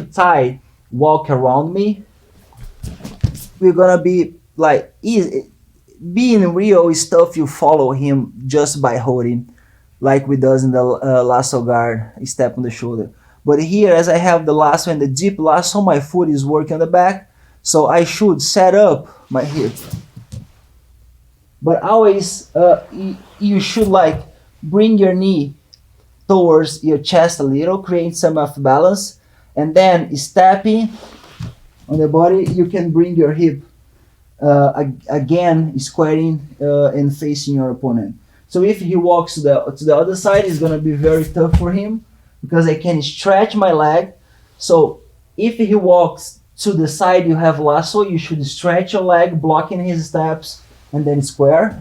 Thai walk around me, we're gonna be like easy. Being real is stuff you follow him just by holding, like we does in the lasso guard, step on the shoulder. But here, as I have the lasso and the deep lasso, my foot is working on the back, so I should set up my hip. But always, you should like bring your knee towards your chest a little, create some of balance, and then stepping on the body, you can bring your hip again, squaring and facing your opponent. So if he walks to the other side, it's gonna be very tough for him because I can stretch my leg. So if he walks to the side, you have lasso. You should stretch your leg, blocking his steps, and then square.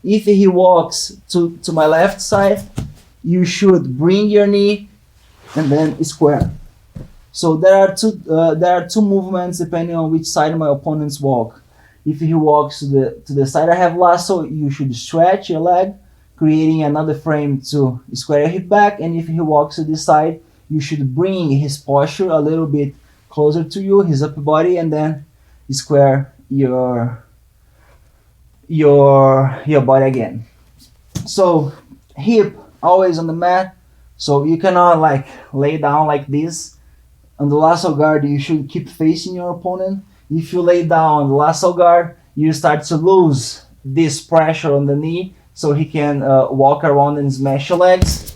If he walks to my left side, you should bring your knee and then square. So there are two movements depending on which side my opponents walk. If he walks to the side I have lasso, you should stretch your leg, creating another frame to square your hip back. And if he walks to this side, you should bring his posture a little bit closer to you, his upper body, and then square your body again. So hip always on the mat. So you cannot like lay down like this. On the lasso guard, you should keep facing your opponent. If you lay down on the lasso guard, you start to lose this pressure on the knee, so he can walk around and smash your legs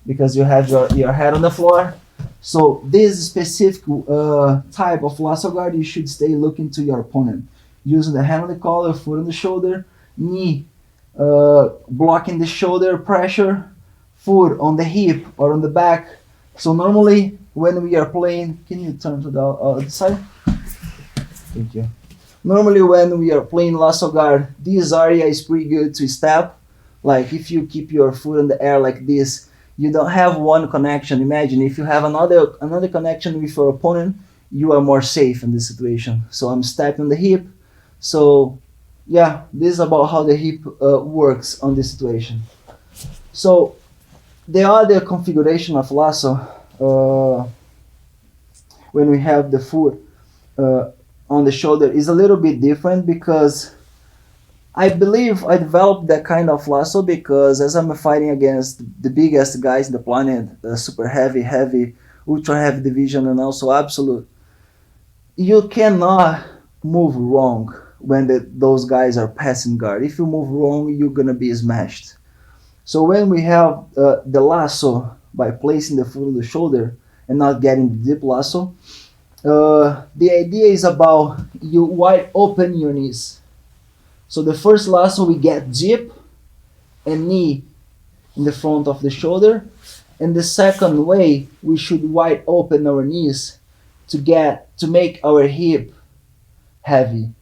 because you have your head on the floor. So this specific type of lasso guard, you should stay looking to your opponent, using the hand on the collar, foot on the shoulder, knee blocking the shoulder pressure, foot on the hip or on the back. So normally when we are playing, can you turn to the other side? Thank you. Normally when we are playing lasso guard, this area is pretty good to step. Like if you keep your foot in the air like this, you don't have one connection. Imagine if you have another connection with your opponent, you are more safe in this situation. So I'm stepping the hip. So yeah, this is about how the hip works on this situation. So the other configuration of lasso, when we have the foot on the shoulder, is a little bit different because I believe I developed that kind of lasso because as I'm fighting against the biggest guys in the planet, super heavy, ultra heavy division, and also absolute, you cannot move wrong when those guys are passing guard. If you move wrong, you're gonna be smashed. So when we have the lasso, by placing the foot on the shoulder and not getting the deep lasso, the idea is about you wide open your knees. So the first lasso we get deep and knee in the front of the shoulder, and the second way we should wide open our knees to make our hip heavy.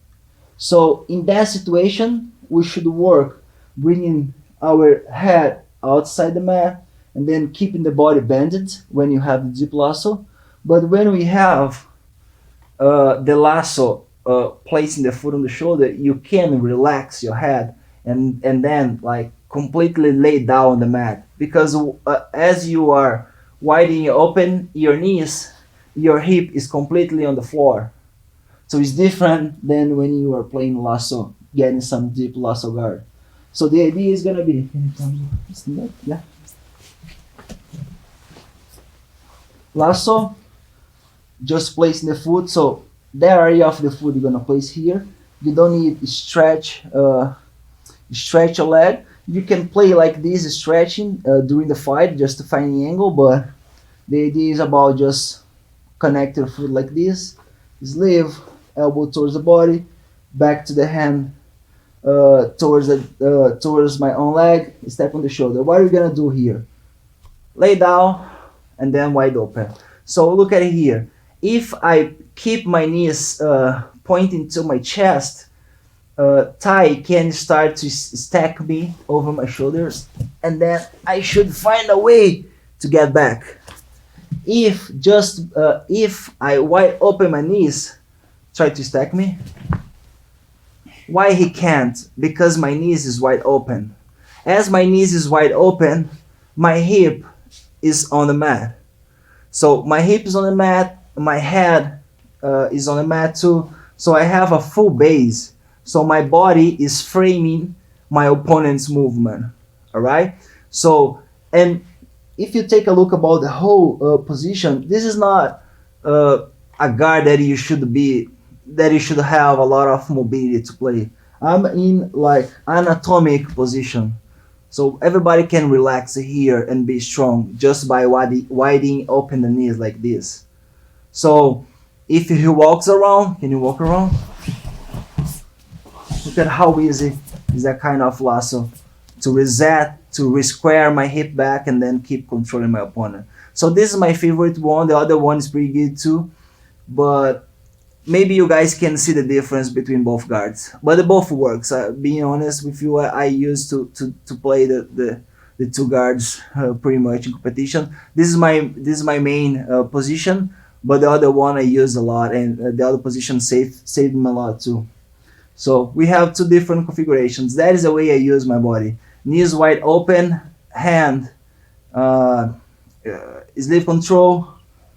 So in that situation, we should work bringing our head outside the mat and then keeping the body bended when you have the deep lasso. But when we have the lasso placing the foot on the shoulder, you can relax your head and then like completely lay down on the mat, because as you are widening open your knees, your hip is completely on the floor. So it's different than when you are playing lasso, getting some deep lasso guard. So the idea is gonna be, yeah, lasso, just placing the foot. So the area of the foot you're gonna place here. You don't need to stretch your leg. You can play like this, stretching during the fight, just to find the angle. But the idea is about just connect your foot like this, sleeve, elbow towards the body, back to the hand towards my own leg, step on the shoulder. What are we gonna do here? Lay down and then wide open. So look at it here. If I keep my knees pointing to my chest, Thai can start to stack me over my shoulders, and then I should find a way to get back. If I wide open my knees, try to stack me. Why he can't? Because my knees is wide open. As my knees is wide open, my hip is on the mat. So my hip is on the mat, my head is on the mat too, so I have a full base. So my body is framing my opponent's movement. All right. So, and if you take a look about the whole position, this is not a guard that you should have a lot of mobility to play. I'm in like anatomic position, so everybody can relax here and be strong just by widening open the knees like this. So if he walks around, can you walk around? Look at how easy is that kind of lasso to reset, to re-square my hip back, and then keep controlling my opponent. So this is my favorite one. The other one is pretty good too, but maybe you guys can see the difference between both guards. But they both works. Being honest with you, I used to play the two guards pretty much in competition. This is my main position, but the other one I use a lot, and the other position saved me a lot too. So we have two different configurations. That is the way I use my body. Knees wide open, hand, sleeve control,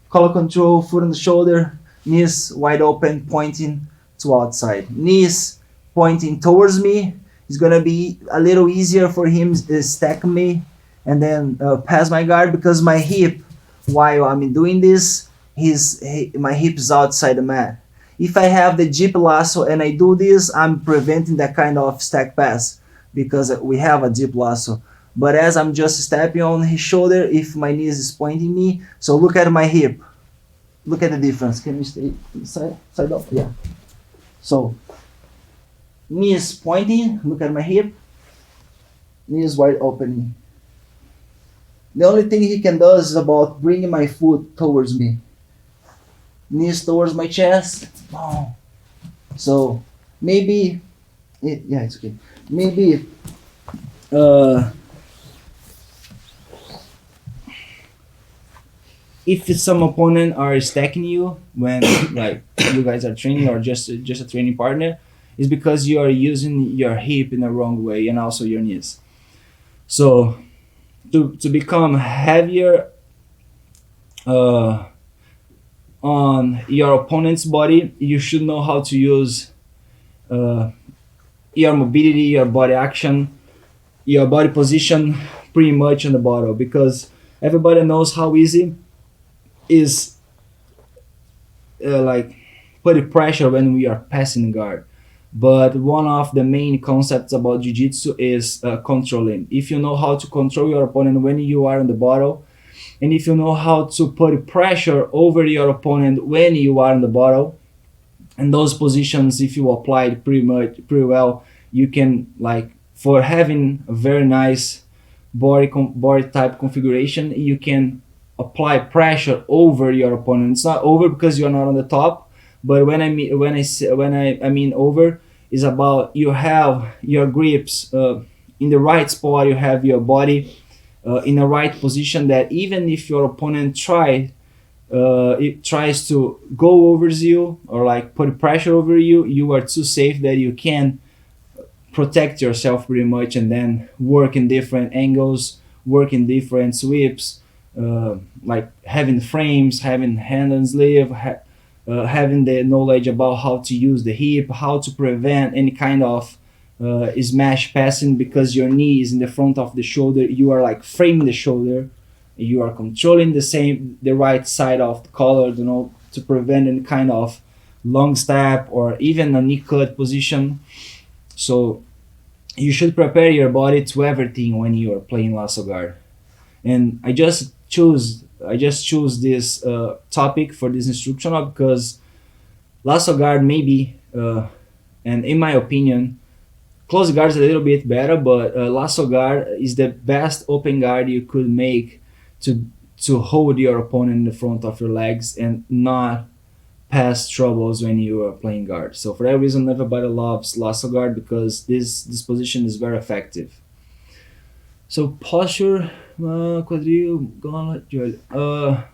collar control, foot on the shoulder, knees wide open, pointing to outside. Knees pointing towards me. It's gonna be a little easier for him to stack me and then pass my guard because my hip, while I'm doing this, my hip is outside the mat. If I have the jeep lasso and I do this, I'm preventing that kind of stack pass because we have a jeep lasso. But as I'm just stepping on his shoulder, if my knees is pointing me, so look at my hip. Look at the difference. Can you stay side up? Yeah. So knees pointing, look at my hip, knees wide opening. The only thing he can do is about bringing my foot towards me. Knees towards my chest. Oh. So maybe, yeah, it's okay. Maybe if some opponent are stacking you when like you guys are training or just a training partner, is because you are using your hip in the wrong way and also your knees. So to become heavier on your opponent's body, you should know how to use your mobility, your body action, your body position pretty much on the bottle, because everybody knows how easy is like putting pressure when we are passing guard. But one of the main concepts about jiu-jitsu is controlling. If you know how to control your opponent when you are on the bottle, and if you know how to put pressure over your opponent when you are on the bottle, and those positions, if you apply it pretty well, you can, like, for having a very nice body type configuration, you can apply pressure over your opponent. It's not over because you're not on the top, but when I mean over, is about you have your grips in the right spot, you have your body in the right position, that even if your opponent it tries to go over you or like put pressure over you, you are too safe that you can protect yourself pretty much, and then work in different angles, work in different sweeps, like having frames, having hand and sleeve, having the knowledge about how to use the hip, how to prevent any kind of smash passing, because your knee is in the front of the shoulder. You are like framing the shoulder. You are controlling the right side of the collar, to prevent any kind of long step or even a knee cut position. So you should prepare your body to everything when you are playing lasso guard. And I just choose this topic for this instructional because lasso guard maybe, and in my opinion, close guard is a little bit better, but lasso guard is the best open guard you could make to hold your opponent in the front of your legs and not pass troubles when you are playing guard. So for that reason, everybody loves lasso guard because this position is very effective. So posture, quadril, gauntlet, joelho.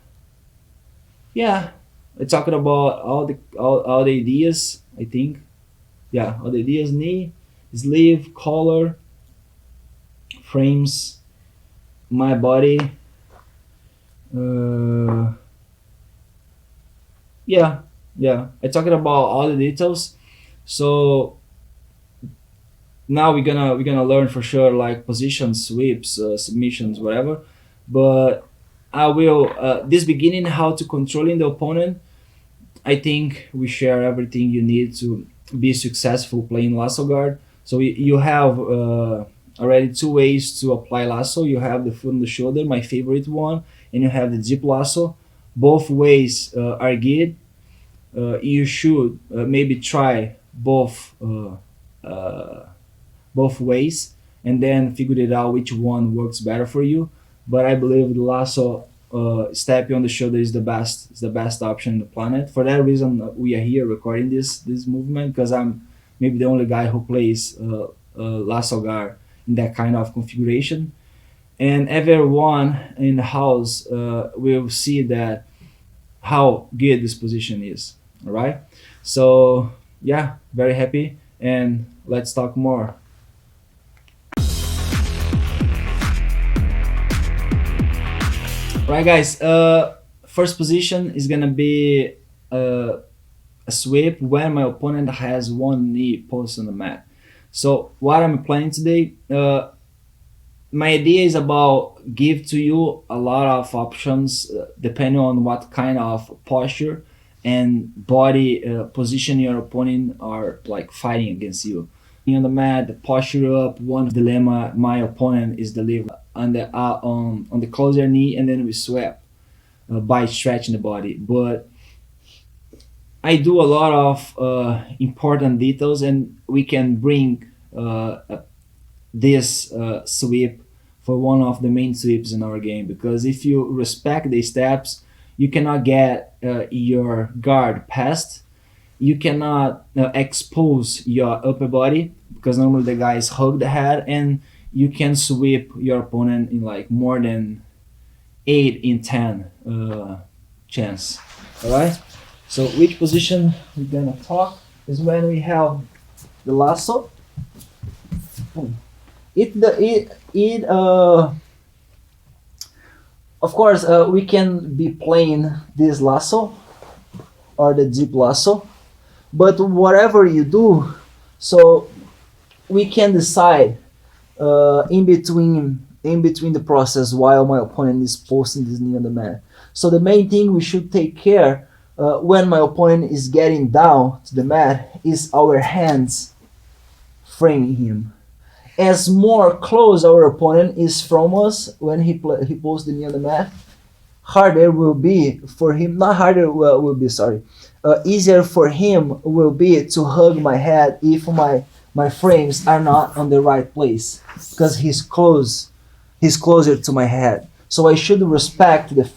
Yeah, I talked about all the ideas. I think, yeah, all the ideas: knee, sleeve, collar, frames, my body. Yeah, yeah. I talked about all the details. So now we're gonna learn for sure like positions, sweeps, submissions, whatever. But I will this beginning how to controlling the opponent. I think we share everything you need to be successful playing lasso guard. So you have already two ways to apply lasso. You have the foot on the shoulder, my favorite one, and you have the deep lasso. Both ways are good. You should maybe try uh, both ways and then figure it out which one works better for you. But I believe the lasso stepping on the shoulder is the best. Is the best option on the planet. For that reason, we are here recording this movement because I'm maybe the only guy who plays lasso guard in that kind of configuration. And everyone in the house will see that how good this position is. All right. So yeah, very happy, and let's talk more. Right, guys. First position is gonna be a sweep when my opponent has one knee posted on the mat. So what I'm planning today, my idea is about give to you a lot of options depending on what kind of posture and body position your opponent are like fighting against you. On the mat, the posture up. One dilemma my opponent is delivering on the closer knee, and then we swap by stretching the body. But I do a lot of important details, and we can bring this sweep for one of the main sweeps in our game. Because if you respect the steps, you cannot get your guard past. You cannot expose your upper body because normally the guys hug the head, and you can sweep your opponent in like more than 8 in 10 chance. All right. So which position we're gonna talk is when we have the lasso. It of course we can be playing this lasso or the deep lasso, but whatever you do, so we can decide in between the process while my opponent is posting this knee on the mat. So the main thing we should take care when my opponent is getting down to the mat is our hands framing him. As more close our opponent is from us when he posts the knee on the mat, harder will be for him. Not harder will be, sorry. Easier for him will be to hug my head if my frames are not on the right place because he's closer to my head. So I should respect the